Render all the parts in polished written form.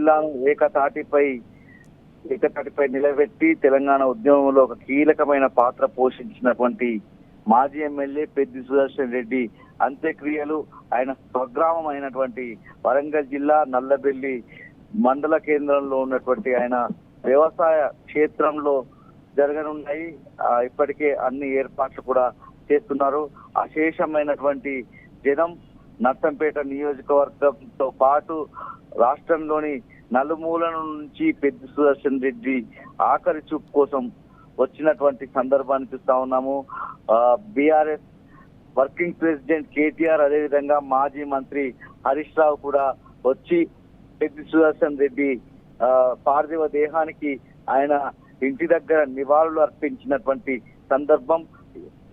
జిల్లాను ఏకతాటిపై నిలబెట్టి తెలంగాణ ఉద్యమంలో ఒక కీలకమైన పాత్ర పోషించినటువంటి మాజీ ఎమ్మెల్యే పెద్ది సుదర్శన్ రెడ్డి అంత్యక్రియలు ఆయన స్వగ్రామం అయినటువంటి వరంగల్ జిల్లా నల్లబెల్లి మండల కేంద్రంలో ఉన్నటువంటి ఆయన వ్యవసాయ క్షేత్రంలో జరగనున్నాయి. ఇప్పటికే అన్ని ఏర్పాట్లు కూడా చేస్తున్నారు. అశేషమైనటువంటి జనం నర్సంపేట నియోజకవర్గంతో పాటు రాష్ట్రంలోని నలుమూలల నుంచి పెద్ది సుదర్శన్ రెడ్డి ఆఖరి చూపు కోసం వచ్చినటువంటి సందర్భాన్ని చూస్తా ఉన్నాము. బీఆర్ఎస్ వర్కింగ్ ప్రెసిడెంట్ కేటీఆర్, అదేవిధంగా మాజీ మంత్రి హరీష్ రావు కూడా వచ్చి పెద్ది సుదర్శన్ రెడ్డి పార్థివ దేహానికి ఆయన ఇంటి దగ్గర నివాళులు అర్పించినటువంటి సందర్భం.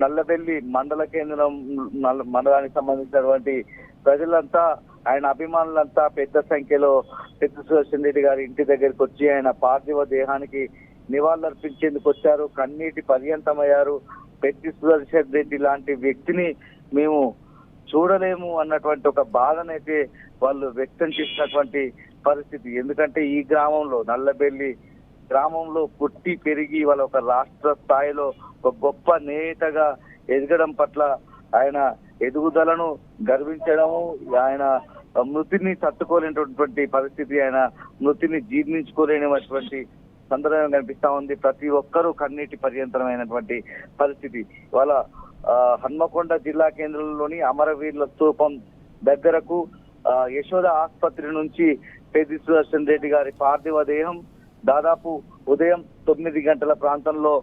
నల్లబెల్లి మండల కేంద్రం మండలానికి సంబంధించినటువంటి ప్రజలంతా, ఆయన అభిమానులంతా పెద్ద సంఖ్యలో పెద్ది సుదర్శన్ రెడ్డి గారి ఇంటి దగ్గరికి వచ్చి ఆయన పార్థివ దేహానికి నివాళులు అర్పించేందుకు వచ్చారు. కన్నీటి పర్యంతమయ్యారు. పెద్ది సుదర్శన్ రెడ్డి లాంటి వ్యక్తిని మేము చూడలేము అన్నటువంటి ఒక బాధనైతే వాళ్ళు వ్యక్తం చేసినటువంటి పరిస్థితి. ఎందుకంటే ఈ గ్రామంలో, నల్లబెల్లి గ్రామంలో పుట్టి పెరిగి వాళ్ళ ఒక రాష్ట్ర స్థాయిలో ఒక గొప్ప నేతగా ఎదగడం పట్ల ఆయన ఎదుగుదలను గర్వించడము, ఆయన మృతిని తట్టుకోలేనటువంటి పరిస్థితి, ఆయన మృతిని జీర్ణించుకోలేనటువంటి సందర్భం కనిపిస్తా ఉంది. ప్రతి ఒక్కరూ కన్నీటి పర్యంతమైనటువంటి పరిస్థితి. వాళ్ళ హన్మకొండ జిల్లా కేంద్రంలోని అమరవీరుల స్తూపం దగ్గరకు యశోద ఆసుపత్రి నుంచి పెద్ది సుదర్శన్ రెడ్డి గారి పార్థివ దేహం దాదాపు ఉదయం 9 గంటల ప్రాంతంలో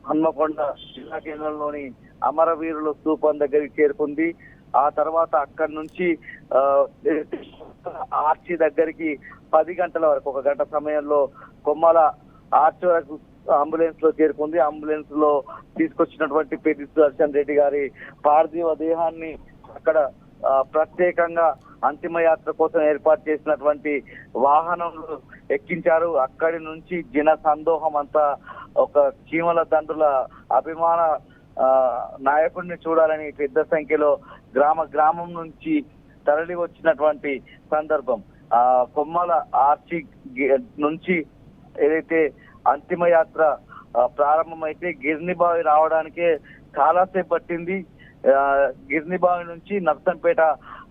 హన్మకొండ జిల్లా కేంద్రంలోని అమరవీరుల స్తూపం దగ్గరికి చేరుకుంది. ఆ తర్వాత అక్కడి నుంచి ఆర్చి దగ్గరికి 10 గంటల వరకు, 1 గంట సమయంలో కొమ్మల ఆర్చి వరకు అంబులెన్స్ లో చేరుకుంది. అంబులెన్స్ లో తీసుకొచ్చినటువంటి పెద్ది సుదర్శన్ రెడ్డి గారి పార్థివ దేహాన్ని అక్కడ ప్రత్యేకంగా అంతిమయాత్ర కోసం ఏర్పాటు చేసినటువంటి వాహనంలో ఎక్కించారు. అక్కడి నుంచి జన సందోహం అంతా ఒక చీమల దండుల అభిమాన నాయకుడిని చూడాలని పెద్ద సంఖ్యలో గ్రామం నుంచి తరలి వచ్చినటువంటి సందర్భం. కొమ్మల ఆర్చి నుంచి ఏదైతే అంతిమయాత్ర ప్రారంభమైతే గిర్నిబావి రావడానికే చాలాసేపు పట్టింది. గిర్నిబావి నుంచి నర్సంపేట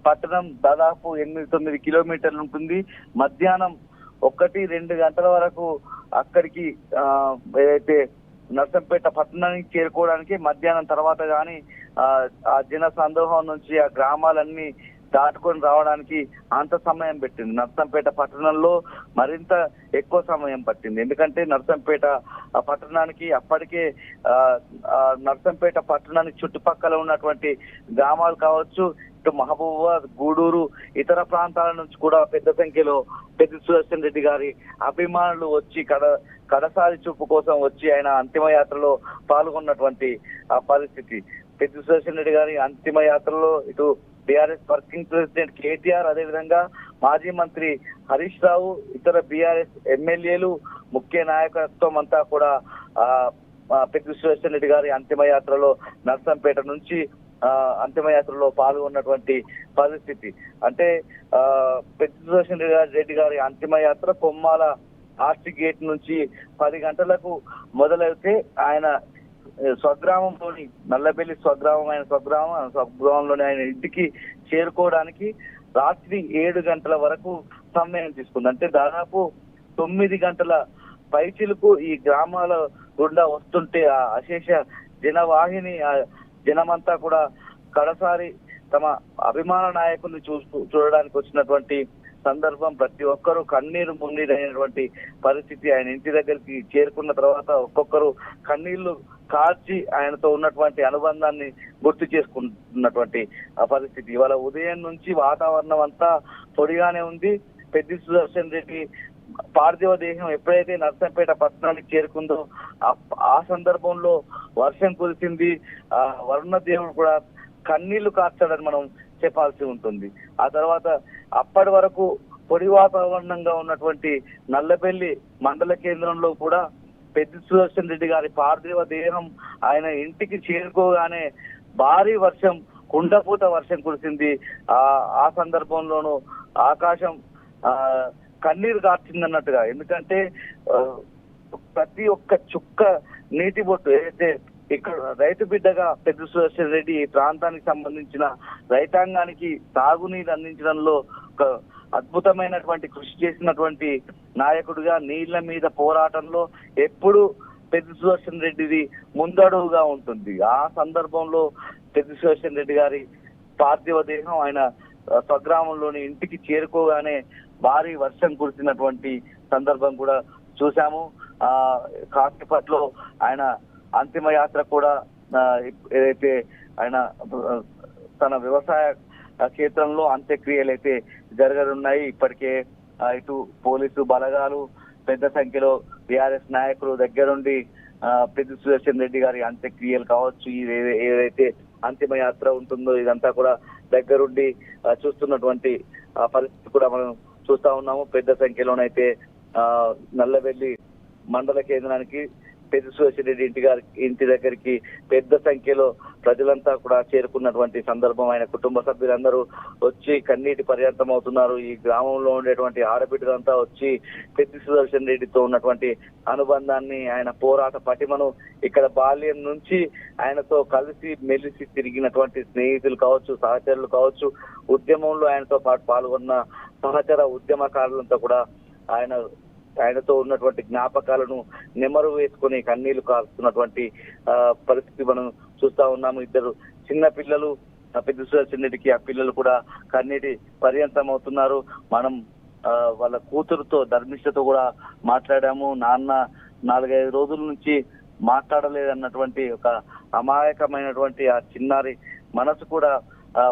పట్టణం దాదాపు 8-9 కిలోమీటర్లు ఉంటుంది. మధ్యాహ్నం 1-2 గంటల వరకు అక్కడికి ఏదైతే నర్సంపేట పట్టణానికి చేరుకోవడానికి మధ్యాహ్నం తర్వాత కానీ ఆ జన సందోహం నుంచి ఆ గ్రామాలన్నీ దాటుకొని రావడానికి అంత సమయం పెట్టింది. నర్సంపేట పట్టణంలో మరింత ఎక్కువ సమయం పట్టింది. ఎందుకంటే నర్సంపేట పట్టణానికి అప్పటికే నర్సంపేట పట్టణానికి చుట్టుపక్కల ఉన్నటువంటి గ్రామాలు కావచ్చు, ఇటు మహబూబాబాద్, గూడూరు, ఇతర ప్రాంతాల నుంచి కూడా పెద్ద సంఖ్యలో పెద్ది సుదర్శన్ రెడ్డి గారి అభిమానులు వచ్చి కడసారి చూపు కోసం వచ్చి ఆయన అంతిమయాత్రలో పాల్గొన్నటువంటి పరిస్థితి. పెద్ది సుదర్శన్ రెడ్డి గారి అంతిమయాత్రలో ఇటు బీఆర్ఎస్ వర్కింగ్ ప్రెసిడెంట్ కేటీఆర్, అదేవిధంగా మాజీ మంత్రి హరీష్ రావు, ఇతర బీఆర్ఎస్ ఎమ్మెల్యేలు, ముఖ్య నాయకత్వం అంతా కూడా పెద్ది సుదర్శన్ రెడ్డి గారి అంతిమయాత్రలో నర్సంపేట నుంచి అంతిమయాత్రలో పాల్గొన్నటువంటి పరిస్థితి. అంటే పెద్ది సుదర్శన్ రెడ్డి గారి అంతిమయాత్ర కొమ్మాల ఆర్చి గేట్ నుంచి 10 గంటలకు మొదలైతే ఆయన స్వగ్రామంలోని నల్లబెల్లి స్వగ్రామంలోని ఆయన ఇంటికి చేరుకోవడానికి రాత్రి 7 గంటల వరకు సమయం తీసుకుంది. అంటే దాదాపు 9 గంటల పైచిలకు ఈ గ్రామాల గుండా వస్తుంటే ఆ అశేష జనవాహిని, జనమంతా కూడా కడసారి తమ అభిమాన నాయకుల్ని చూడడానికి వచ్చినటువంటి సందర్భం. ప్రతి ఒక్కరూ కన్నీరు మున్నీరైనటువంటి పరిస్థితి. ఆయన ఇంటి దగ్గరికి చేరుకున్న తర్వాత ఒక్కొక్కరు కన్నీళ్లు కార్చి ఆయనతో ఉన్నటువంటి అనుబంధాన్ని గుర్తు చేసుకుంటున్నటువంటి పరిస్థితి. ఇవాళ ఉదయం నుంచి వాతావరణం అంతా పొడిగానే ఉంది. పెద్ది సుదర్శన్ రెడ్డి పార్థివ దేహం ఎప్పుడైతే నర్సంపేట పట్టణానికి చేరుకుందో ఆ సందర్భంలో వర్షం కురిసింది. వరుణ దేవుడు కూడా కన్నీళ్లు కార్చాడని మనం చెప్పాల్సి ఉంటుంది. ఆ తర్వాత అప్పటి వరకు పొడి వాతావరణంగా ఉన్నటువంటి నల్లబెల్లి మండల కేంద్రంలో కూడా పెద్ది సుదర్శన్ రెడ్డి గారి పార్థివ దేహం ఆయన ఇంటికి చేరుకోగానే భారీ వర్షం, కుండపూత వర్షం కురిసింది. ఆ సందర్భంలోనూ ఆకాశం కన్నీరు కార్చిందన్నట్టుగా. ఎందుకంటే ప్రతి ఒక్క చుక్క నీటి బొట్టు ఏదైతే ఇక్కడ రైతు బిడ్డగా పెద్ద సుదర్శన్ రెడ్డి ఈ ప్రాంతానికి సంబంధించిన రైతాంగానికి తాగునీరు అందించడంలో ఒక అద్భుతమైనటువంటి కృషి చేసినటువంటి నాయకుడిగా నీళ్ల మీద పోరాటంలో ఎప్పుడు పెద్ద సుదర్శన్ రెడ్డిది ముందడుగుగా ఉంటుంది. ఆ సందర్భంలో పెద్ద సుదర్శన్ రెడ్డి గారి పార్థివ దేహం ఆయన స్వగ్రామంలోని ఇంటికి చేరుకోగానే భారీ వర్షం కురిసినటువంటి సందర్భం కూడా చూసాము. కాసేపట్లో ఆయన అంతిమ యాత్ర కూడా ఏదైతే ఆయన తన వ్యవసాయ క్షేత్రంలో అంత్యక్రియలు అయితే జరగనున్నాయి. ఇప్పటికే ఇటు పోలీసు బలగాలు పెద్ద సంఖ్యలో టిఆర్ఎస్ నాయకులు దగ్గరుండి పెద్ద సుదర్శన్ రెడ్డి గారి అంత్యక్రియలు కావచ్చు, ఏదైతే అంతిమ యాత్ర ఉంటుందో ఇదంతా కూడా దగ్గరుండి చూస్తున్నటువంటి పరిస్థితి కూడా మనం చూస్తా ఉన్నాము. పెద్ద సంఖ్యలోనైతే నల్లవెల్లి మండల కేంద్రానికి పెద్ద సుదర్శన్ రెడ్డి ఇంటి దగ్గరికి పెద్ద సంఖ్యలో ప్రజలంతా కూడా చేరుకున్నటువంటి సందర్భం. ఆయన కుటుంబ సభ్యులందరూ వచ్చి కన్నీటి పర్యంతం అవుతున్నారు. ఈ గ్రామంలో ఉండేటువంటి ఆడబిడ్డలంతా వచ్చి పెద్ద సుదర్శన్ రెడ్డితో ఉన్నటువంటి అనుబంధాన్ని, ఆయన పోరాట పటిమను, ఇక్కడ బాల్యం నుంచి ఆయనతో కలిసి మెలిసి తిరిగినటువంటి స్నేహితులు కావచ్చు, సహచరులు కావచ్చు, ఉద్యమంలో ఆయనతో పాటు పాల్గొన్న సహచర ఉద్యమకారులంతా కూడా ఆయనతో ఉన్నటువంటి జ్ఞాపకాలను నెమరు వేసుకుని కన్నీళ్లు కారుతున్నటువంటి పరిస్థితి మనం చూస్తా ఉన్నాము. ఇద్దరు చిన్న పిల్లలు పెద్ద సుదర్శన్ రెడ్డికి, ఆ పిల్లలు కూడా కన్నీటి పర్యంతం అవుతున్నారు. మనం వాళ్ళ కూతురుతో ధర్మిష్ఠతో కూడా మాట్లాడాము. నాన్న 4-5 రోజుల నుంచి మాట్లాడలేదన్నటువంటి ఒక అమాయకమైనటువంటి ఆ చిన్నారి మనసు కూడా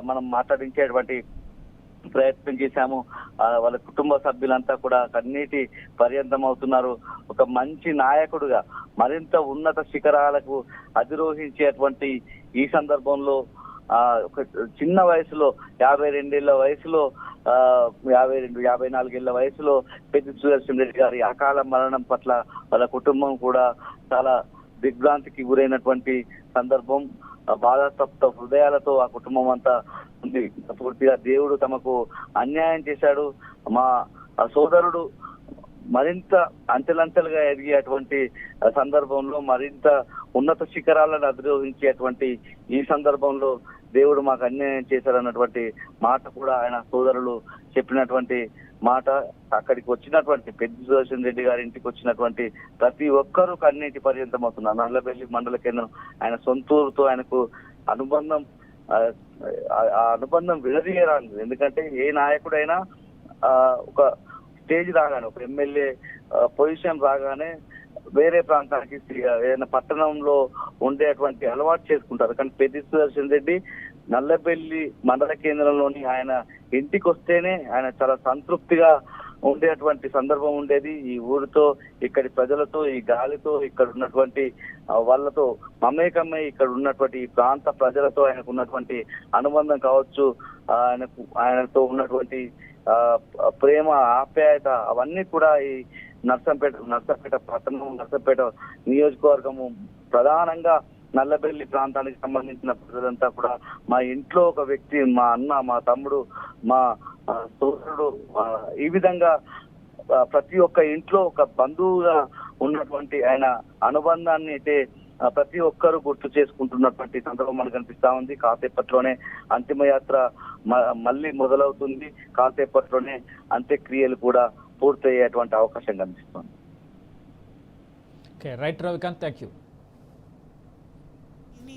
మనం మాట్లాడించేటువంటి ప్రయత్నం చేశాము. వాళ్ళ కుటుంబ సభ్యులంతా కూడా కన్నీటి పర్యంతం అవుతున్నారు. ఒక మంచి నాయకుడుగా మరింత ఉన్నత శిఖరాలకు అధిరోహించేటువంటి ఈ సందర్భంలో ఒక చిన్న వయసులో 52 ఏళ్ల వయసులో 54 ఏళ్ల వయసులో పెద్ద సుదర్శన్ రెడ్డి గారి అకాల మరణం పట్ల వాళ్ళ కుటుంబం కూడా చాలా దిగ్భ్రాంతికి గురైనటువంటి సందర్భం. బాధాతప్త హృదయాలతో ఆ కుటుంబం అంతా ఉంది. పూర్తిగా దేవుడు తమకు అన్యాయం చేశాడు, మా సోదరుడు మరింత అంచెలంచెలుగా ఎదిగేటువంటి సందర్భంలో, మరింత ఉన్నత శిఖరాలను అధిరోహించేటువంటి ఈ సందర్భంలో దేవుడు మాకు అన్యాయం చేశారన్నటువంటి మాట కూడా ఆయన సోదరులు చెప్పినటువంటి మాట. అక్కడికి వచ్చినటువంటి పెద్ద సుదర్శన్ రెడ్డి గారి ఇంటికి వచ్చినటువంటి ప్రతి ఒక్కరూ కన్నీటి పర్యంతం అవుతున్నారు. నల్లబెల్లి మండల కేంద్రం ఆయన సొంతూరుతో ఆయనకు అనుబంధం, ఆ అనుబంధం విడదీయరాదు. ఎందుకంటే ఏ నాయకుడైనా ఒక స్టేజ్ రాగానే, ఒక ఎమ్మెల్యే పొజిషన్ రాగానే వేరే ప్రాంతానికి ఏదైనా పట్టణంలో ఉండేటువంటి అలవాటు చేసుకుంటారు. కానీ పెద్ద సుదర్శన్ రెడ్డి నల్లబెల్లి మండల కేంద్రంలోని ఆయన ఇంటికి వస్తేనే ఆయన చాలా సంతృప్తిగా ఉండేటువంటి సందర్భం ఉండేది. ఈ ఊరితో, ఇక్కడి ప్రజలతో, ఈ గాలితో, ఇక్కడ ఉన్నటువంటి వాళ్ళతో మమేకమై ఇక్కడ ఉన్నటువంటి ఈ ప్రాంత ప్రజలతో ఆయనకు ఉన్నటువంటి అనుబంధం కావచ్చు, ఆయనతో ఉన్నటువంటి ప్రేమ, ఆప్యాయత, అవన్నీ కూడా ఈ నర్సంపేట పట్టణం, నర్సంపేట నియోజకవర్గము, ప్రధానంగా నల్లబెల్లి ప్రాంతానికి సంబంధించిన ప్రజలంతా కూడా మా ఇంట్లో ఒక వ్యక్తి, మా అన్న, మా తమ్ముడు, మా సోదరుడు, ఈ విధంగా ప్రతి ఒక్క ఇంట్లో ఒక బంధువుగా ఉన్నటువంటి ఆయన అనుబంధాన్ని అయితే ప్రతి ఒక్కరూ గుర్తు చేసుకుంటున్నటువంటి సందర్భం మనకు కనిపిస్తా ఉంది. కాసేపట్లోనే అంతిమయాత్ర మళ్ళీ మొదలవుతుంది. కాసేపట్లోనే అంత్యక్రియలు కూడా పూర్తయ్యేటువంటి అవకాశం కనిపిస్తుంది. Right Ravikant, thank you.